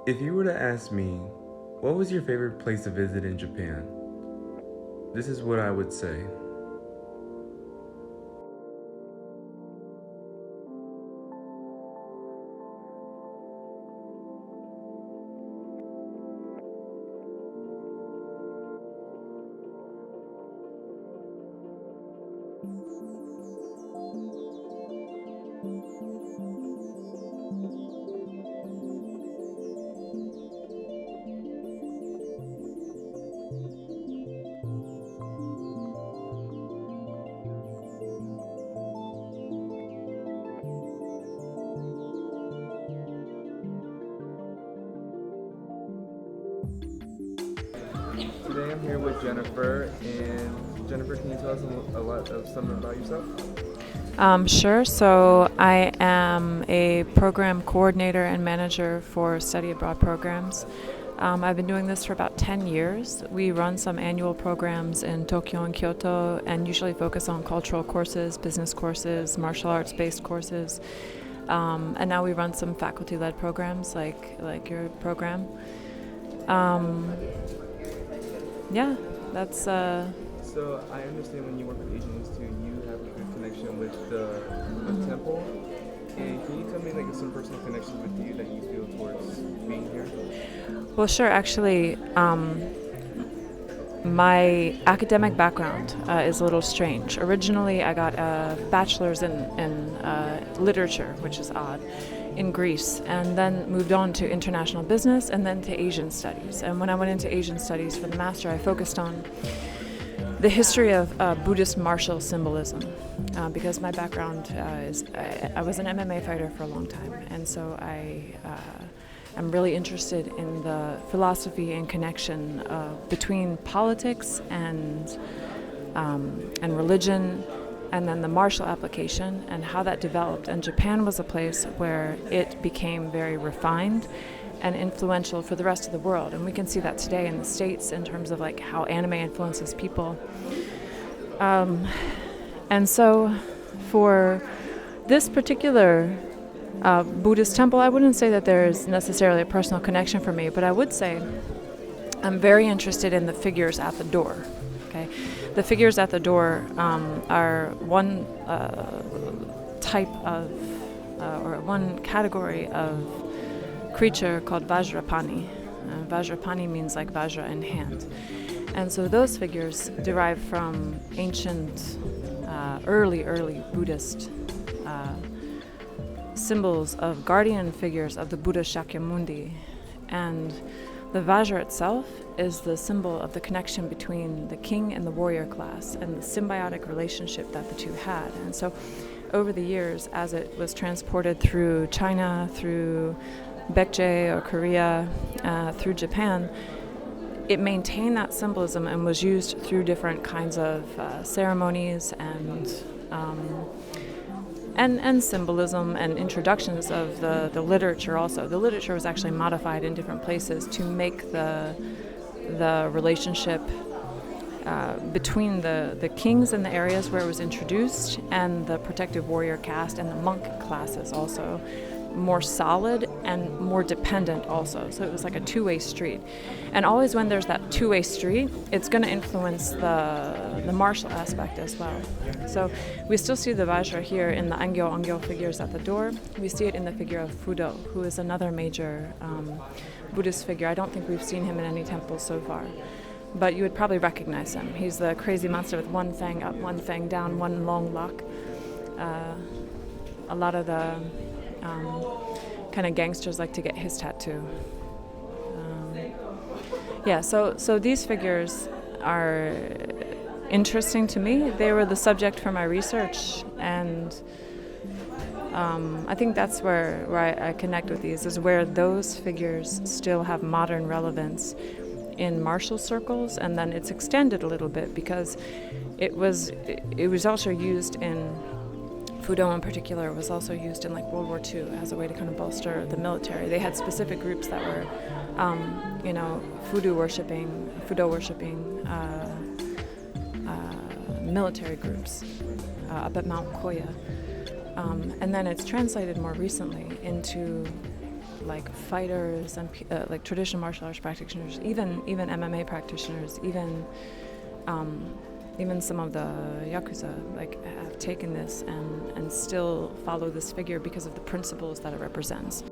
If you were to ask me, what was your favorite place to visit in Japan? This is what I would say. Today I'm here with Jennifer, and Jennifer, can you tell us a lot of something about yourself? Sure. So I am a program coordinator and manager for study abroad programs. I've been doing this for about 10 years. We run some annual programs in Tokyo and Kyoto and usually focus on cultural courses, business courses, martial arts based courses. And now we run some faculty led programs like your program. Um, yeah, that's. So I understand when you work with Asian Institute, you have a good connection with the temple. And can you tell me like some personal connections with you that you feel towards being here? Well, sure. Actually, my academic background is a little strange. Originally, I got a bachelor's in literature, which is odd, in Greece, and then moved on to international business and then to Asian studies. And when I went into Asian studies for the master, I focused on the history of Buddhist martial symbolism, because my background is I was an MMA fighter for a long time, and so I'm really interested in the philosophy and connection between politics and religion, and then the martial application and how that developed. And Japan was a place where it became very refined and influential for the rest of the world. And we can see that today in the States in terms of like how anime influences people. And so for this particular Buddhist temple, I wouldn't say that there's necessarily a personal connection for me, but I would say I'm very interested in the figures at the door. Okay, the figures at the door are one type of or one category of creature called Vajrapani. Vajrapani means like Vajra in hand. And so those figures derive from ancient, early Buddhist symbols of guardian figures of the Buddha Shakyamuni. And the Vajra itself is the symbol of the connection between the king and the warrior class and the symbiotic relationship that the two had. And so over the years, as it was transported through China, through Baekje or Korea, through Japan, it maintained that symbolism and was used through different kinds of ceremonies and symbolism and introductions of the literature also. The literature was actually modified in different places to make the relationship between the kings in the areas where it was introduced and the protective warrior caste and the monk classes also more solid and more dependent also. So it was like a two-way street. And always when there's that two-way street, it's going to influence the martial aspect as well. So we still see the Vajra here in the Angyo figures at the door. We see it in the figure of Fudo, who is another major Buddhist figure. I don't think we've seen him in any temples so far, but you would probably recognize him. He's the crazy monster with one fang up, one fang down, one long lock. A lot of the kind of gangsters like to get his tattoo. So these figures are interesting to me. They were the subject for my research, and I think that's where I connect with these, is where those figures still have modern relevance in martial circles, and then it's extended a little bit because it was also used in Fudo in particular was also used in like World War II as a way to kind of bolster the military. They had specific groups that were, Fudo worshiping military groups up at Mount Koya. And then it's translated more recently into like fighters and like traditional martial arts practitioners, even MMA practitioners, even some of the Yakuza, like, have taken this and still follow this figure because of the principles that it represents.